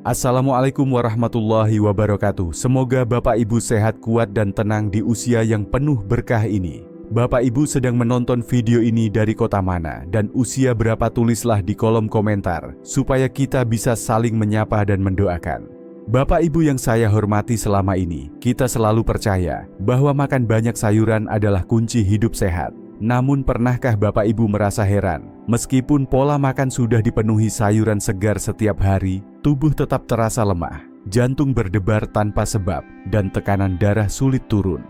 Assalamualaikum warahmatullahi wabarakatuh. Semoga Bapak Ibu sehat, kuat, dan tenang di usia yang penuh berkah ini. Bapak Ibu sedang menonton video ini dari kota mana dan usia berapa, tulislah di kolom komentar supaya kita bisa saling menyapa dan mendoakan. Bapak Ibu yang saya hormati, selama ini kita selalu percaya bahwa makan banyak sayuran adalah kunci hidup sehat. Namun pernahkah Bapak Ibu merasa heran, meskipun pola makan sudah dipenuhi sayuran segar setiap hari, tubuh tetap terasa lemah, jantung berdebar tanpa sebab, dan tekanan darah sulit turun?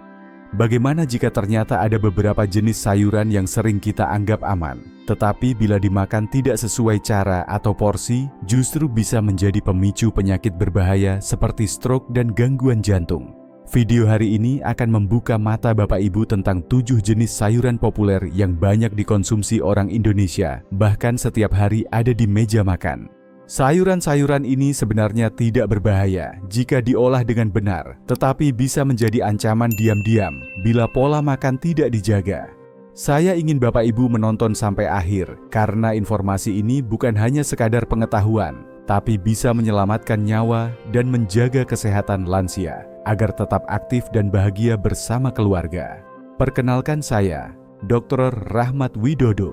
Bagaimana jika ternyata ada beberapa jenis sayuran yang sering kita anggap aman, tetapi bila dimakan tidak sesuai cara atau porsi, justru bisa menjadi pemicu penyakit berbahaya seperti stroke dan gangguan jantung? Video hari ini akan membuka mata Bapak Ibu tentang 7 jenis sayuran populer yang banyak dikonsumsi orang Indonesia, bahkan setiap hari ada di meja makan. Sayuran-sayuran ini sebenarnya tidak berbahaya jika diolah dengan benar, tetapi bisa menjadi ancaman diam-diam bila pola makan tidak dijaga. Saya ingin Bapak Ibu menonton sampai akhir, karena informasi ini bukan hanya sekadar pengetahuan, tapi bisa menyelamatkan nyawa dan menjaga kesehatan lansia, agar tetap aktif dan bahagia bersama keluarga. Perkenalkan, saya Dr. Rahmat Widodo.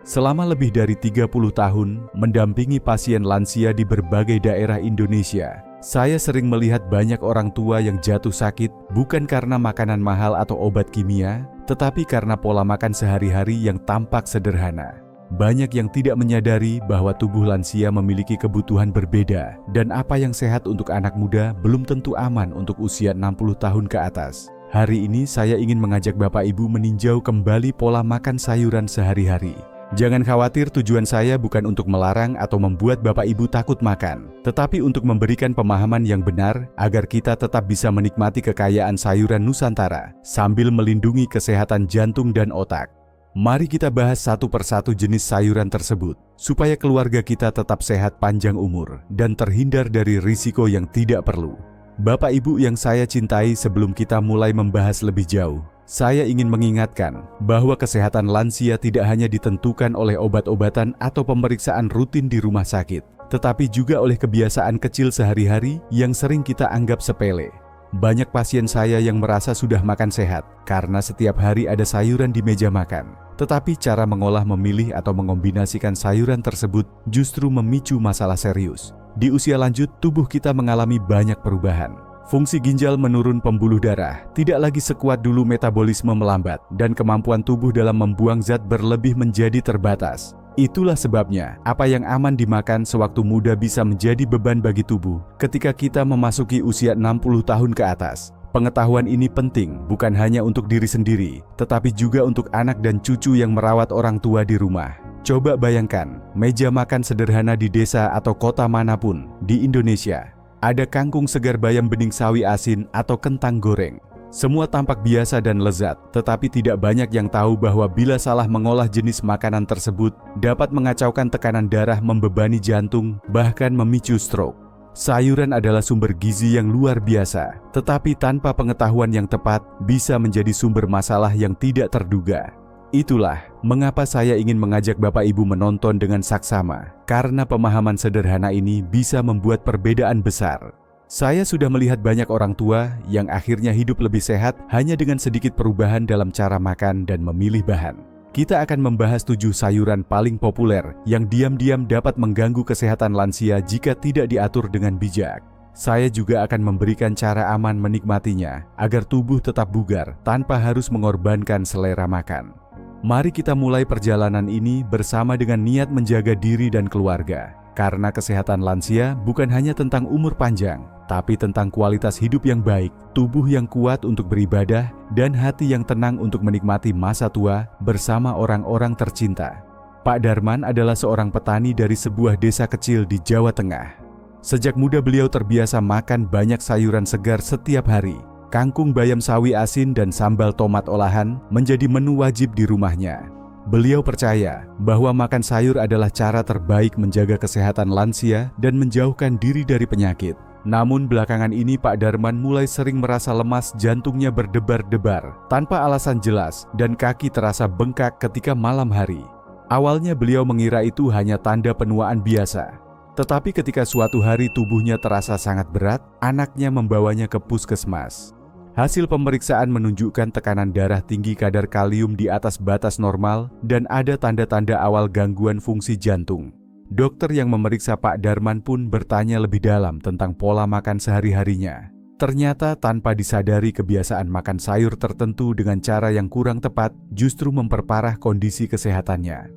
Selama lebih dari 30 tahun mendampingi pasien lansia di berbagai daerah Indonesia, saya sering melihat banyak orang tua yang jatuh sakit bukan karena makanan mahal atau obat kimia, tetapi karena pola makan sehari-hari yang tampak sederhana. Banyak yang tidak menyadari bahwa tubuh lansia memiliki kebutuhan berbeda, dan apa yang sehat untuk anak muda belum tentu aman untuk usia 60 tahun ke atas. Hari ini saya ingin mengajak Bapak Ibu meninjau kembali pola makan sayuran sehari-hari. Jangan khawatir, tujuan saya bukan untuk melarang atau membuat Bapak Ibu takut makan, tetapi untuk memberikan pemahaman yang benar agar kita tetap bisa menikmati kekayaan sayuran Nusantara sambil melindungi kesehatan jantung dan otak. Mari kita bahas satu persatu jenis sayuran tersebut, supaya keluarga kita tetap sehat panjang umur dan terhindar dari risiko yang tidak perlu. Bapak Ibu yang saya cintai, sebelum kita mulai membahas lebih jauh, saya ingin mengingatkan bahwa kesehatan lansia tidak hanya ditentukan oleh obat-obatan atau pemeriksaan rutin di rumah sakit, tetapi juga oleh kebiasaan kecil sehari-hari yang sering kita anggap sepele. Banyak pasien saya yang merasa sudah makan sehat karena setiap hari ada sayuran di meja makan. Tetapi cara mengolah, memilih, atau mengombinasikan sayuran tersebut justru memicu masalah serius. Di usia lanjut, tubuh kita mengalami banyak perubahan. Fungsi ginjal menurun, pembuluh darah tidak lagi sekuat dulu, metabolisme melambat, dan kemampuan tubuh dalam membuang zat berlebih menjadi terbatas. Itulah sebabnya, apa yang aman dimakan sewaktu muda bisa menjadi beban bagi tubuh ketika kita memasuki usia 60 tahun ke atas. Pengetahuan ini penting bukan hanya untuk diri sendiri, tetapi juga untuk anak dan cucu yang merawat orang tua di rumah. Coba bayangkan, meja makan sederhana di desa atau kota manapun di Indonesia. Ada kangkung segar, bayam bening, sawi asin, atau kentang goreng. Semua tampak biasa dan lezat, tetapi tidak banyak yang tahu bahwa bila salah mengolah jenis makanan tersebut, dapat mengacaukan tekanan darah, membebani jantung, bahkan memicu stroke. Sayuran adalah sumber gizi yang luar biasa, tetapi tanpa pengetahuan yang tepat, bisa menjadi sumber masalah yang tidak terduga. Itulah mengapa saya ingin mengajak Bapak Ibu menonton dengan saksama, karena pemahaman sederhana ini bisa membuat perbedaan besar. Saya sudah melihat banyak orang tua yang akhirnya hidup lebih sehat hanya dengan sedikit perubahan dalam cara makan dan memilih bahan. Kita akan membahas 7 sayuran paling populer yang diam-diam dapat mengganggu kesehatan lansia jika tidak diatur dengan bijak. Saya juga akan memberikan cara aman menikmatinya agar tubuh tetap bugar tanpa harus mengorbankan selera makan. Mari kita mulai perjalanan ini bersama dengan niat menjaga diri dan keluarga. Karena kesehatan lansia bukan hanya tentang umur panjang, tapi tentang kualitas hidup yang baik, tubuh yang kuat untuk beribadah, dan hati yang tenang untuk menikmati masa tua bersama orang-orang tercinta. Pak Darman adalah seorang petani dari sebuah desa kecil di Jawa Tengah. Sejak muda beliau terbiasa makan banyak sayuran segar setiap hari. Kangkung, bayam, sawi asin, dan sambal tomat olahan menjadi menu wajib di rumahnya. Beliau percaya bahwa makan sayur adalah cara terbaik menjaga kesehatan lansia dan menjauhkan diri dari penyakit. Namun belakangan ini Pak Darman mulai sering merasa lemas, jantungnya berdebar-debar tanpa alasan jelas, dan kaki terasa bengkak ketika malam hari. Awalnya beliau mengira itu hanya tanda penuaan biasa. Tetapi ketika suatu hari tubuhnya terasa sangat berat, anaknya membawanya ke puskesmas. Hasil pemeriksaan menunjukkan tekanan darah tinggi, kadar kalium di atas batas normal, dan ada tanda-tanda awal gangguan fungsi jantung. Dokter yang memeriksa Pak Darman pun bertanya lebih dalam tentang pola makan sehari-harinya. Ternyata tanpa disadari, kebiasaan makan sayur tertentu dengan cara yang kurang tepat justru memperparah kondisi kesehatannya.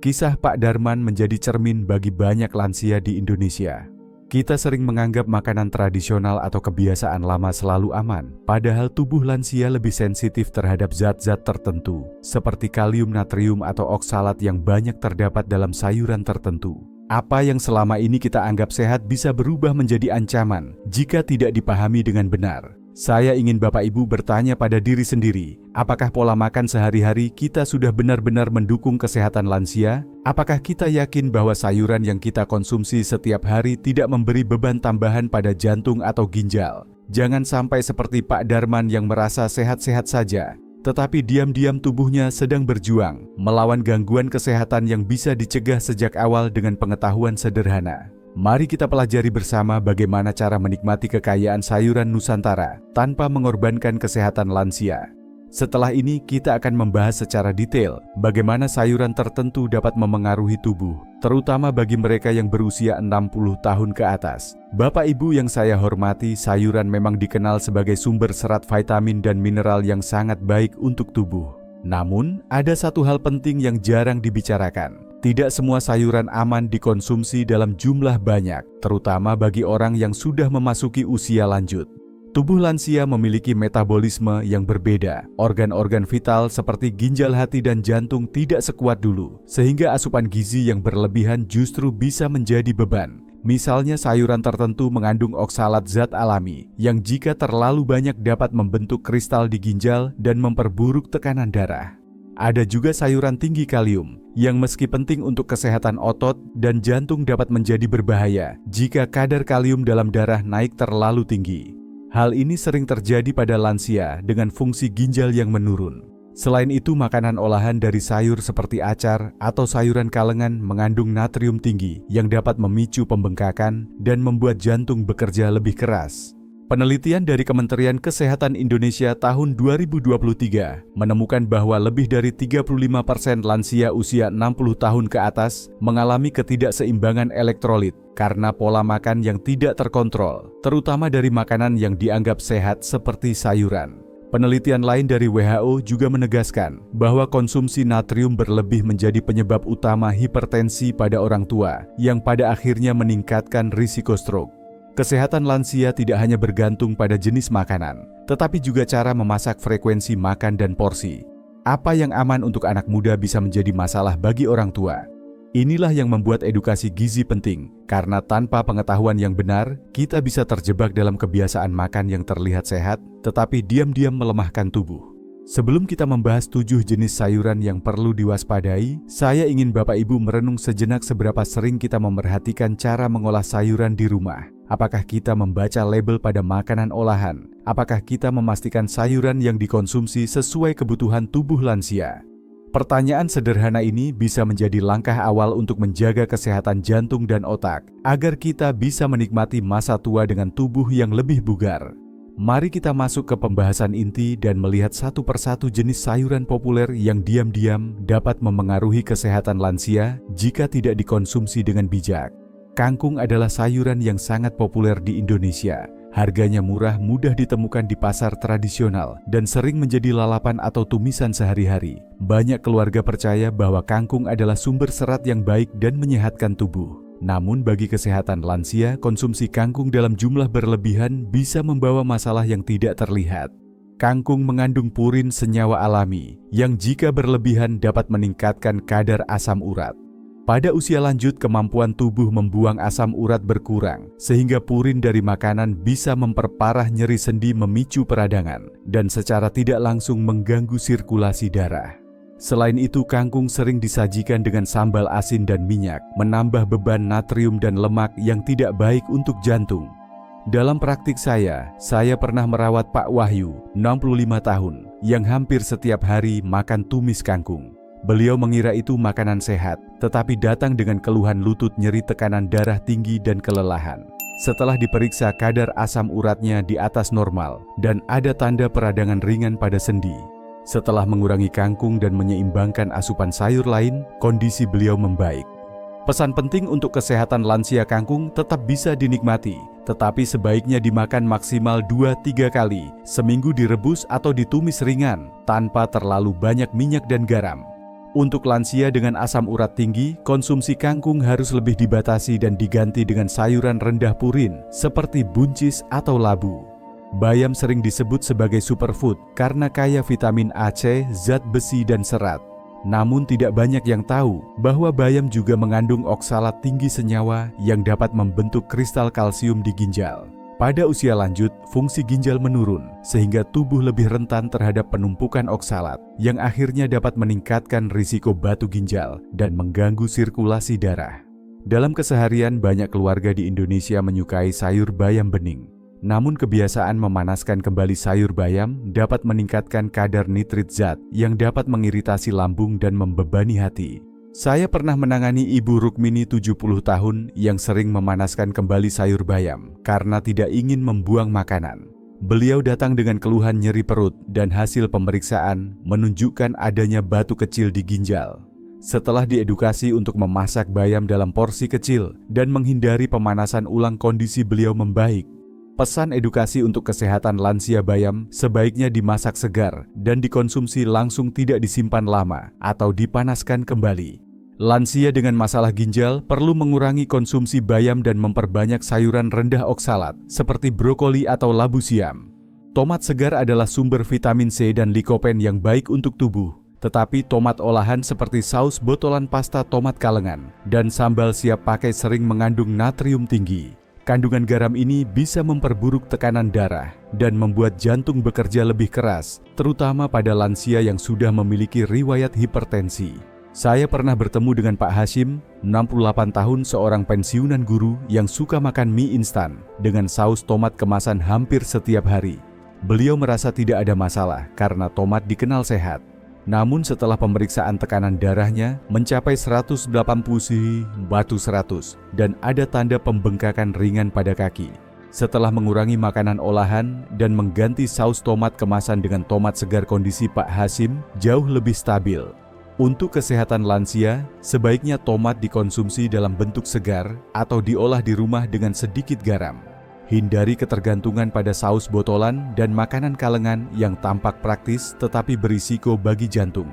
Kisah Pak Darman menjadi cermin bagi banyak lansia di Indonesia. Kita sering menganggap makanan tradisional atau kebiasaan lama selalu aman, padahal tubuh lansia lebih sensitif terhadap zat-zat tertentu, seperti kalium, natrium, atau oksalat yang banyak terdapat dalam sayuran tertentu. Apa yang selama ini kita anggap sehat bisa berubah menjadi ancaman jika tidak dipahami dengan benar. Saya ingin Bapak Ibu bertanya pada diri sendiri, apakah pola makan sehari-hari kita sudah benar-benar mendukung kesehatan lansia? Apakah kita yakin bahwa sayuran yang kita konsumsi setiap hari tidak memberi beban tambahan pada jantung atau ginjal? Jangan sampai seperti Pak Darman yang merasa sehat-sehat saja, tetapi diam-diam tubuhnya sedang berjuang melawan gangguan kesehatan yang bisa dicegah sejak awal dengan pengetahuan sederhana. Mari kita pelajari bersama bagaimana cara menikmati kekayaan sayuran Nusantara tanpa mengorbankan kesehatan lansia. Setelah ini kita akan membahas secara detail bagaimana sayuran tertentu dapat memengaruhi tubuh, terutama bagi mereka yang berusia 60 tahun ke atas. Bapak Ibu yang saya hormati, sayuran memang dikenal sebagai sumber serat, vitamin, dan mineral yang sangat baik untuk tubuh. Namun, ada satu hal penting yang jarang dibicarakan. Tidak semua sayuran aman dikonsumsi dalam jumlah banyak, terutama bagi orang yang sudah memasuki usia lanjut. Tubuh lansia memiliki metabolisme yang berbeda. Organ-organ vital seperti ginjal, hati, dan jantung tidak sekuat dulu, sehingga asupan gizi yang berlebihan justru bisa menjadi beban. Misalnya sayuran tertentu mengandung oksalat, zat alami, yang jika terlalu banyak dapat membentuk kristal di ginjal dan memperburuk tekanan darah. Ada juga sayuran tinggi kalium, yang meski penting untuk kesehatan otot dan jantung dapat menjadi berbahaya jika kadar kalium dalam darah naik terlalu tinggi. Hal ini sering terjadi pada lansia dengan fungsi ginjal yang menurun. Selain itu, makanan olahan dari sayur seperti acar atau sayuran kalengan mengandung natrium tinggi yang dapat memicu pembengkakan dan membuat jantung bekerja lebih keras. Penelitian dari Kementerian Kesehatan Indonesia tahun 2023 menemukan bahwa lebih dari 35% lansia usia 60 tahun ke atas mengalami ketidakseimbangan elektrolit karena pola makan yang tidak terkontrol, terutama dari makanan yang dianggap sehat seperti sayuran. Penelitian lain dari WHO juga menegaskan bahwa konsumsi natrium berlebih menjadi penyebab utama hipertensi pada orang tua, yang pada akhirnya meningkatkan risiko stroke. Kesehatan lansia tidak hanya bergantung pada jenis makanan, tetapi juga cara memasak, frekuensi makan, dan porsi. Apa yang aman untuk anak muda bisa menjadi masalah bagi orang tua. Inilah yang membuat edukasi gizi penting, karena tanpa pengetahuan yang benar, kita bisa terjebak dalam kebiasaan makan yang terlihat sehat, tetapi diam-diam melemahkan tubuh. Sebelum kita membahas 7 jenis sayuran yang perlu diwaspadai, saya ingin Bapak Ibu merenung sejenak seberapa sering kita memerhatikan cara mengolah sayuran di rumah. Apakah kita membaca label pada makanan olahan? Apakah kita memastikan sayuran yang dikonsumsi sesuai kebutuhan tubuh lansia? Pertanyaan sederhana ini bisa menjadi langkah awal untuk menjaga kesehatan jantung dan otak, agar kita bisa menikmati masa tua dengan tubuh yang lebih bugar. Mari kita masuk ke pembahasan inti dan melihat satu persatu jenis sayuran populer yang diam-diam dapat memengaruhi kesehatan lansia jika tidak dikonsumsi dengan bijak. Kangkung adalah sayuran yang sangat populer di Indonesia. Harganya murah, mudah ditemukan di pasar tradisional, dan sering menjadi lalapan atau tumisan sehari-hari. Banyak keluarga percaya bahwa kangkung adalah sumber serat yang baik dan menyehatkan tubuh. Namun bagi kesehatan lansia, konsumsi kangkung dalam jumlah berlebihan bisa membawa masalah yang tidak terlihat. Kangkung mengandung purin, senyawa alami, yang jika berlebihan dapat meningkatkan kadar asam urat. Pada usia lanjut, kemampuan tubuh membuang asam urat berkurang, sehingga purin dari makanan bisa memperparah nyeri sendi, memicu peradangan, dan secara tidak langsung mengganggu sirkulasi darah. Selain itu, kangkung sering disajikan dengan sambal asin dan minyak, menambah beban natrium dan lemak yang tidak baik untuk jantung. Dalam praktik saya pernah merawat Pak Wahyu, 65 tahun, yang hampir setiap hari makan tumis kangkung. Beliau mengira itu makanan sehat, tetapi datang dengan keluhan lutut, nyeri, tekanan darah tinggi, dan kelelahan. Setelah diperiksa, kadar asam uratnya di atas normal dan ada tanda peradangan ringan pada sendi. Setelah mengurangi kangkung dan menyeimbangkan asupan sayur lain, kondisi beliau membaik. Pesan penting untuk kesehatan lansia: kangkung tetap bisa dinikmati, tetapi sebaiknya dimakan maksimal 2-3 kali seminggu, direbus atau ditumis ringan tanpa terlalu banyak minyak dan garam. Untuk lansia dengan asam urat tinggi, konsumsi kangkung harus lebih dibatasi dan diganti dengan sayuran rendah purin seperti buncis atau labu. Bayam sering disebut sebagai superfood karena kaya vitamin A, C, zat besi, dan serat. Namun tidak banyak yang tahu bahwa bayam juga mengandung oksalat tinggi senyawa yang dapat membentuk kristal kalsium di ginjal. Pada usia lanjut, fungsi ginjal menurun sehingga tubuh lebih rentan terhadap penumpukan oksalat yang akhirnya dapat meningkatkan risiko batu ginjal dan mengganggu sirkulasi darah. Dalam keseharian, banyak keluarga di Indonesia menyukai sayur bayam bening. Namun kebiasaan memanaskan kembali sayur bayam dapat meningkatkan kadar nitrit zat yang dapat mengiritasi lambung dan membebani hati. Saya pernah menangani Ibu Rukmini 70 tahun yang sering memanaskan kembali sayur bayam karena tidak ingin membuang makanan. Beliau datang dengan keluhan nyeri perut dan hasil pemeriksaan menunjukkan adanya batu kecil di ginjal. Setelah diedukasi untuk memasak bayam dalam porsi kecil dan menghindari pemanasan ulang, kondisi beliau membaik. Pesan edukasi untuk kesehatan lansia: bayam sebaiknya dimasak segar dan dikonsumsi langsung, tidak disimpan lama atau dipanaskan kembali. Lansia dengan masalah ginjal perlu mengurangi konsumsi bayam dan memperbanyak sayuran rendah oksalat seperti brokoli atau labu siam. Tomat segar adalah sumber vitamin C dan likopen yang baik untuk tubuh. Tetapi tomat olahan seperti saus botolan, pasta tomat kalengan, dan sambal siap pakai sering mengandung natrium tinggi. Kandungan garam ini bisa memperburuk tekanan darah dan membuat jantung bekerja lebih keras, terutama pada lansia yang sudah memiliki riwayat hipertensi. Saya pernah bertemu dengan Pak Hashim, 68 tahun, seorang pensiunan guru yang suka makan mie instan dengan saus tomat kemasan hampir setiap hari. Beliau merasa tidak ada masalah karena tomat dikenal sehat. Namun setelah pemeriksaan, tekanan darahnya mencapai 180 batu 100 dan ada tanda pembengkakan ringan pada kaki. Setelah mengurangi makanan olahan dan mengganti saus tomat kemasan dengan tomat segar, kondisi Pak Hashim jauh lebih stabil. Untuk kesehatan lansia, sebaiknya tomat dikonsumsi dalam bentuk segar atau diolah di rumah dengan sedikit garam. Hindari ketergantungan pada saus botolan dan makanan kalengan yang tampak praktis tetapi berisiko bagi jantung.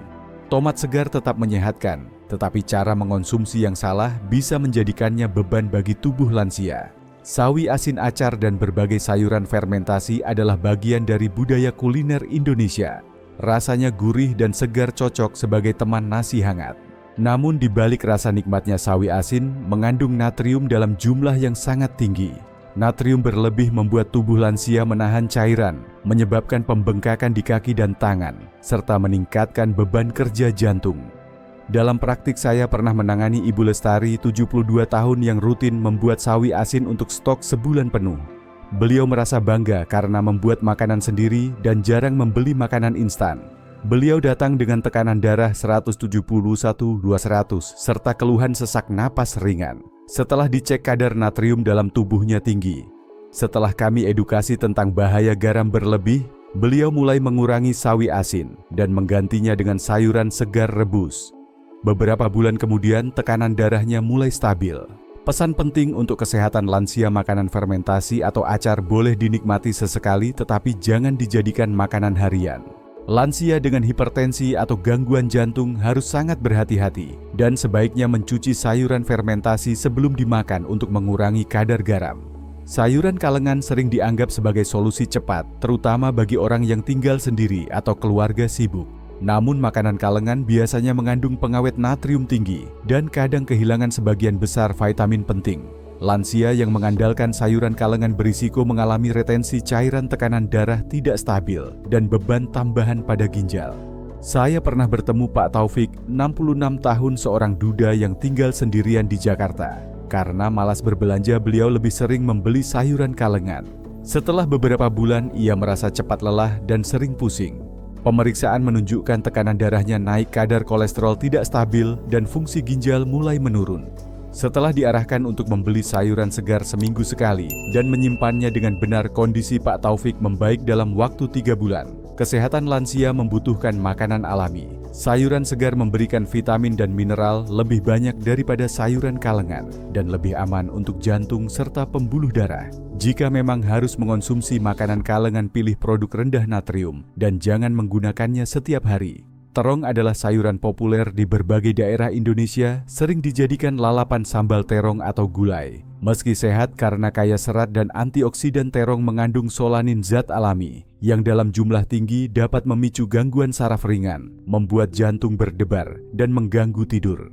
Tomat segar tetap menyehatkan, tetapi cara mengonsumsi yang salah bisa menjadikannya beban bagi tubuh lansia. Sawi asin, acar, dan berbagai sayuran fermentasi adalah bagian dari budaya kuliner Indonesia. Rasanya gurih dan segar, cocok sebagai teman nasi hangat. Namun di balik rasa nikmatnya, sawi asin mengandung natrium dalam jumlah yang sangat tinggi. Natrium berlebih membuat tubuh lansia menahan cairan, menyebabkan pembengkakan di kaki dan tangan, serta meningkatkan beban kerja jantung. Dalam praktik, saya pernah menangani Ibu Lestari, 72 tahun, yang rutin membuat sawi asin untuk stok sebulan penuh. Beliau merasa bangga karena membuat makanan sendiri dan jarang membeli makanan instan. Beliau datang dengan tekanan darah 171/200 serta keluhan sesak napas ringan. Setelah dicek, kadar natrium dalam tubuhnya tinggi. Setelah kami edukasi tentang bahaya garam berlebih, beliau mulai mengurangi sawi asin dan menggantinya dengan sayuran segar rebus. Beberapa bulan kemudian, tekanan darahnya mulai stabil. Pesan penting untuk kesehatan lansia: makanan fermentasi atau acar boleh dinikmati sesekali, tetapi jangan dijadikan makanan harian. Lansia dengan hipertensi atau gangguan jantung harus sangat berhati-hati dan sebaiknya mencuci sayuran fermentasi sebelum dimakan untuk mengurangi kadar garam. Sayuran kalengan sering dianggap sebagai solusi cepat, terutama bagi orang yang tinggal sendiri atau keluarga sibuk. Namun makanan kalengan biasanya mengandung pengawet natrium tinggi dan kadang kehilangan sebagian besar vitamin penting. Lansia yang mengandalkan sayuran kalengan berisiko mengalami retensi cairan, tekanan darah tidak stabil, dan beban tambahan pada ginjal. Saya pernah bertemu Pak Taufik, 66 tahun, seorang duda yang tinggal sendirian di Jakarta. Karena malas berbelanja, beliau lebih sering membeli sayuran kalengan. Setelah beberapa bulan, ia merasa cepat lelah dan sering pusing. Pemeriksaan menunjukkan tekanan darahnya naik, kadar kolesterol tidak stabil, dan fungsi ginjal mulai menurun. Setelah diarahkan untuk membeli sayuran segar seminggu sekali dan menyimpannya dengan benar, kondisi Pak Taufik membaik dalam waktu 3 bulan. Kesehatan lansia membutuhkan makanan alami. Sayuran segar memberikan vitamin dan mineral lebih banyak daripada sayuran kalengan dan lebih aman untuk jantung serta pembuluh darah. Jika memang harus mengonsumsi makanan kalengan, pilih produk rendah natrium dan jangan menggunakannya setiap hari. Terong adalah sayuran populer di berbagai daerah Indonesia, sering dijadikan lalapan sambal terong atau gulai. Meski sehat karena kaya serat dan antioksidan, terong mengandung solanin, zat alami yang dalam jumlah tinggi dapat memicu gangguan saraf ringan, membuat jantung berdebar, dan mengganggu tidur.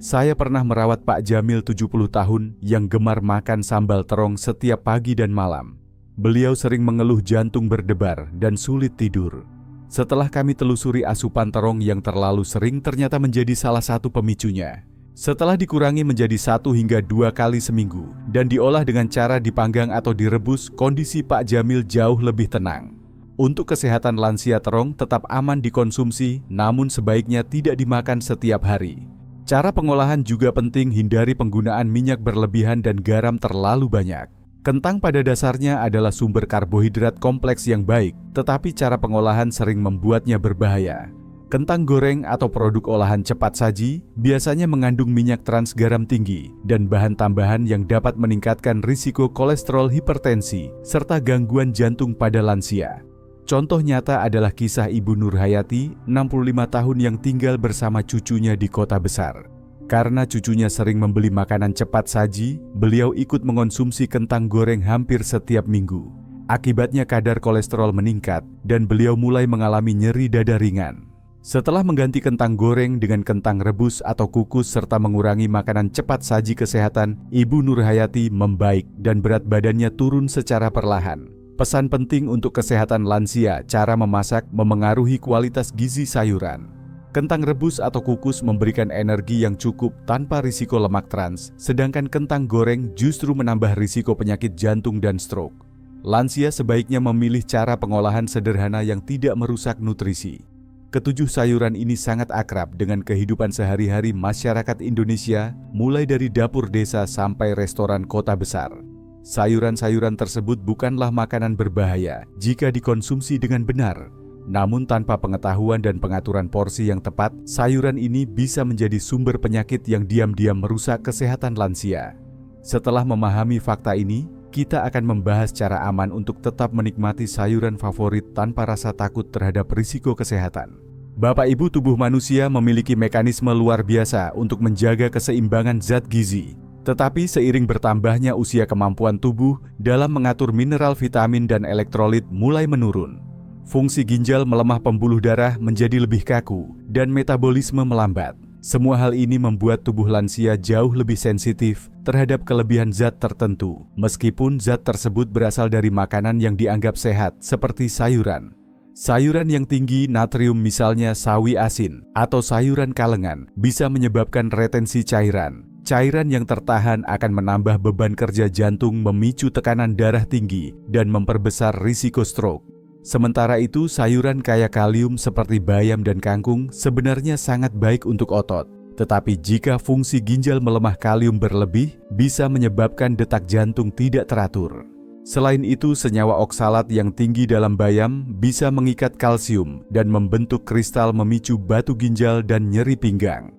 Saya pernah merawat Pak Jamil 70 tahun yang gemar makan sambal terong setiap pagi dan malam. Beliau sering mengeluh jantung berdebar dan sulit tidur. Setelah kami telusuri, asupan terong yang terlalu sering ternyata menjadi salah satu pemicunya. Setelah dikurangi menjadi 1 hingga 2 kali seminggu dan diolah dengan cara dipanggang atau direbus, kondisi Pak Jamil jauh lebih tenang. Untuk kesehatan lansia, terong tetap aman dikonsumsi, namun sebaiknya tidak dimakan setiap hari. Cara pengolahan juga penting, hindari penggunaan minyak berlebihan dan garam terlalu banyak. Kentang pada dasarnya adalah sumber karbohidrat kompleks yang baik, tetapi cara pengolahan sering membuatnya berbahaya. Kentang goreng atau produk olahan cepat saji biasanya mengandung minyak trans, garam tinggi, dan bahan tambahan yang dapat meningkatkan risiko kolesterol, hipertensi, serta gangguan jantung pada lansia. Contoh nyata adalah kisah Ibu Nurhayati, 65 tahun yang tinggal bersama cucunya di kota besar. Karena cucunya sering membeli makanan cepat saji, beliau ikut mengonsumsi kentang goreng hampir setiap minggu. Akibatnya kadar kolesterol meningkat dan beliau mulai mengalami nyeri dada ringan. Setelah mengganti kentang goreng dengan kentang rebus atau kukus serta mengurangi makanan cepat saji, kesehatan Ibu Nurhayati membaik dan berat badannya turun secara perlahan. Pesan penting untuk kesehatan lansia: cara memasak memengaruhi kualitas gizi sayuran. Kentang rebus atau kukus memberikan energi yang cukup tanpa risiko lemak trans, sedangkan kentang goreng justru menambah risiko penyakit jantung dan stroke. Lansia sebaiknya memilih cara pengolahan sederhana yang tidak merusak nutrisi. Ketujuh sayuran ini sangat akrab dengan kehidupan sehari-hari masyarakat Indonesia, mulai dari dapur desa sampai restoran kota besar. Sayuran-sayuran tersebut bukanlah makanan berbahaya jika dikonsumsi dengan benar. Namun tanpa pengetahuan dan pengaturan porsi yang tepat, sayuran ini bisa menjadi sumber penyakit yang diam-diam merusak kesehatan lansia. Setelah memahami fakta ini, kita akan membahas cara aman untuk tetap menikmati sayuran favorit tanpa rasa takut terhadap risiko kesehatan. Bapak Ibu, tubuh manusia memiliki mekanisme luar biasa untuk menjaga keseimbangan zat gizi. Tetapi seiring bertambahnya usia, kemampuan tubuh dalam mengatur mineral, vitamin, dan elektrolit mulai menurun. Fungsi ginjal melemah, pembuluh darah menjadi lebih kaku, dan metabolisme melambat. Semua hal ini membuat tubuh lansia jauh lebih sensitif terhadap kelebihan zat tertentu, meskipun zat tersebut berasal dari makanan yang dianggap sehat, seperti sayuran. Sayuran yang tinggi natrium, misalnya sawi asin atau sayuran kalengan, bisa menyebabkan retensi cairan. Cairan yang tertahan akan menambah beban kerja jantung, memicu tekanan darah tinggi, dan memperbesar risiko stroke. Sementara itu, sayuran kaya kalium seperti bayam dan kangkung sebenarnya sangat baik untuk otot. Tetapi jika fungsi ginjal melemah, kalium berlebih bisa menyebabkan detak jantung tidak teratur. Selain itu, senyawa oksalat yang tinggi dalam bayam bisa mengikat kalsium dan membentuk kristal, memicu batu ginjal dan nyeri pinggang.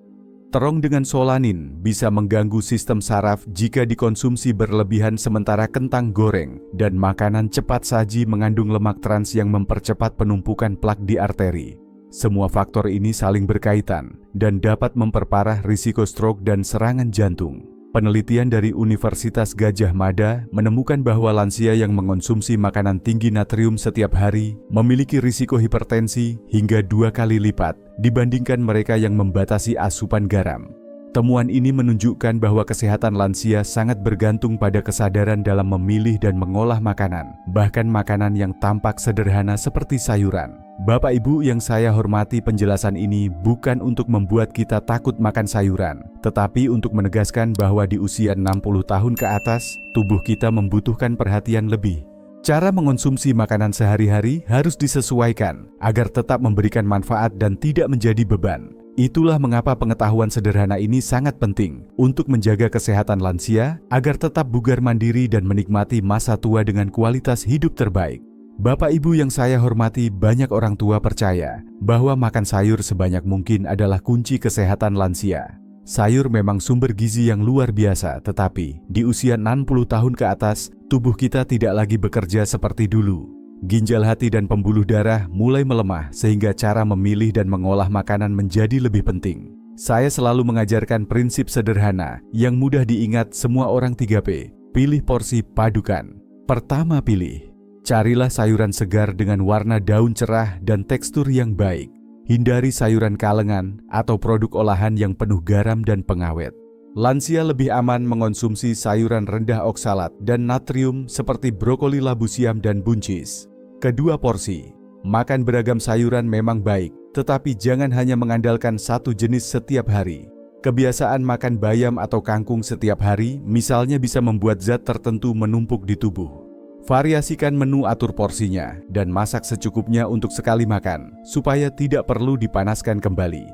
Terong dengan solanin bisa mengganggu sistem saraf jika dikonsumsi berlebihan, sementara kentang goreng dan makanan cepat saji mengandung lemak trans yang mempercepat penumpukan plak di arteri. Semua faktor ini saling berkaitan dan dapat memperparah risiko stroke dan serangan jantung. Penelitian dari Universitas Gadjah Mada menemukan bahwa lansia yang mengonsumsi makanan tinggi natrium setiap hari memiliki risiko hipertensi hingga 2 kali lipat dibandingkan mereka yang membatasi asupan garam. Temuan ini menunjukkan bahwa kesehatan lansia sangat bergantung pada kesadaran dalam memilih dan mengolah makanan, bahkan makanan yang tampak sederhana seperti sayuran. Bapak Ibu yang saya hormati, penjelasan ini bukan untuk membuat kita takut makan sayuran, tetapi untuk menegaskan bahwa di usia 60 tahun ke atas, tubuh kita membutuhkan perhatian lebih. Cara mengonsumsi makanan sehari-hari harus disesuaikan agar tetap memberikan manfaat dan tidak menjadi beban. Itulah mengapa pengetahuan sederhana ini sangat penting untuk menjaga kesehatan lansia agar tetap bugar mandiri dan menikmati masa tua dengan kualitas hidup terbaik. Bapak Ibu yang saya hormati, banyak orang tua percaya bahwa makan sayur sebanyak mungkin adalah kunci kesehatan lansia. Sayur memang sumber gizi yang luar biasa, tetapi di usia 60 tahun ke atas, tubuh kita tidak lagi bekerja seperti dulu. Ginjal hati dan pembuluh darah mulai melemah sehingga cara memilih dan mengolah makanan menjadi lebih penting. Saya selalu mengajarkan prinsip sederhana yang mudah diingat semua orang 3P. Pilih porsi padukan. Pertama, pilih. Carilah sayuran segar dengan warna daun cerah dan tekstur yang baik. Hindari sayuran kalengan atau produk olahan yang penuh garam dan pengawet. Lansia lebih aman mengonsumsi sayuran rendah oksalat dan natrium seperti brokoli labu siam dan buncis. Kedua, porsi. Makan beragam sayuran memang baik, tetapi jangan hanya mengandalkan satu jenis setiap hari. Kebiasaan makan bayam atau kangkung setiap hari misalnya bisa membuat zat tertentu menumpuk di tubuh. Variasikan menu, atur porsinya, dan masak secukupnya untuk sekali makan, supaya tidak perlu dipanaskan kembali.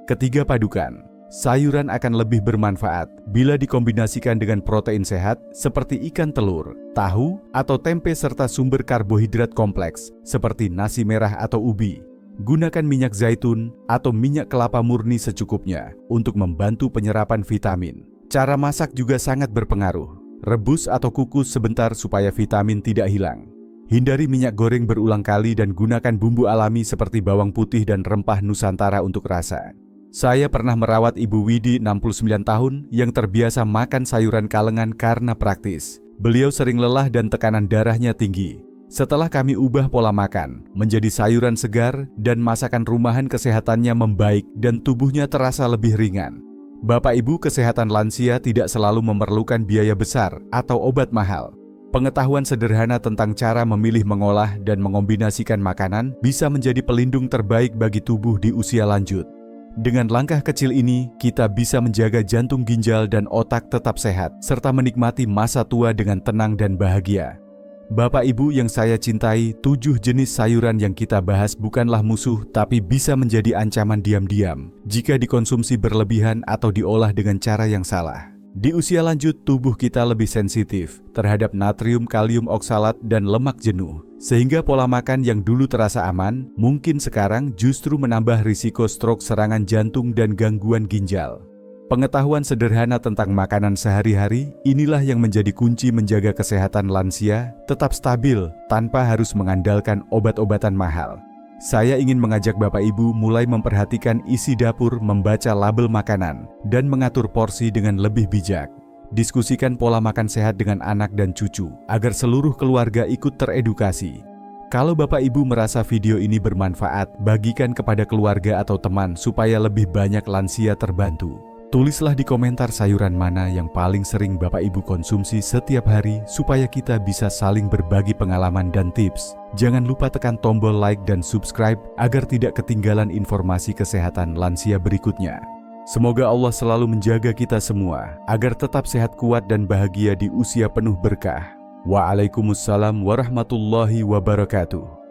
Ketiga, padukan. Sayuran akan lebih bermanfaat bila dikombinasikan dengan protein sehat seperti ikan telur, tahu, atau tempe serta sumber karbohidrat kompleks seperti nasi merah atau ubi. Gunakan minyak zaitun atau minyak kelapa murni secukupnya untuk membantu penyerapan vitamin. Cara masak juga sangat berpengaruh. Rebus atau kukus sebentar supaya vitamin tidak hilang. Hindari minyak goreng berulang kali dan gunakan bumbu alami seperti bawang putih dan rempah Nusantara untuk rasa. Saya pernah merawat Ibu Widi 69 tahun yang terbiasa makan sayuran kalengan karena praktis. Beliau sering lelah dan tekanan darahnya tinggi. Setelah kami ubah pola makan menjadi sayuran segar dan masakan rumahan, kesehatannya membaik dan tubuhnya terasa lebih ringan. Bapak Ibu, kesehatan lansia tidak selalu memerlukan biaya besar atau obat mahal. Pengetahuan sederhana tentang cara memilih, mengolah, dan mengombinasikan makanan bisa menjadi pelindung terbaik bagi tubuh di usia lanjut. Dengan langkah kecil ini, kita bisa menjaga jantung, ginjal, dan otak tetap sehat, serta menikmati masa tua dengan tenang dan bahagia. Bapak Ibu yang saya cintai, 7 jenis sayuran yang kita bahas bukanlah musuh, tapi bisa menjadi ancaman diam-diam jika dikonsumsi berlebihan atau diolah dengan cara yang salah. Di usia lanjut, tubuh kita lebih sensitif terhadap natrium, kalium oksalat, dan lemak jenuh, sehingga pola makan yang dulu terasa aman, mungkin sekarang justru menambah risiko stroke, serangan jantung, dan gangguan ginjal. Pengetahuan sederhana tentang makanan sehari-hari inilah yang menjadi kunci menjaga kesehatan lansia tetap stabil tanpa harus mengandalkan obat-obatan mahal. Saya ingin mengajak Bapak Ibu mulai memperhatikan isi dapur, membaca label makanan, dan mengatur porsi dengan lebih bijak. Diskusikan pola makan sehat dengan anak dan cucu agar seluruh keluarga ikut teredukasi. Kalau Bapak Ibu merasa video ini bermanfaat, bagikan kepada keluarga atau teman supaya lebih banyak lansia terbantu. Tulislah di komentar sayuran mana yang paling sering Bapak Ibu konsumsi setiap hari supaya kita bisa saling berbagi pengalaman dan tips. Jangan lupa tekan tombol like dan subscribe agar tidak ketinggalan informasi kesehatan lansia berikutnya. Semoga Allah selalu menjaga kita semua agar tetap sehat, kuat, dan bahagia di usia penuh berkah. Waalaikumsalam warahmatullahi wabarakatuh.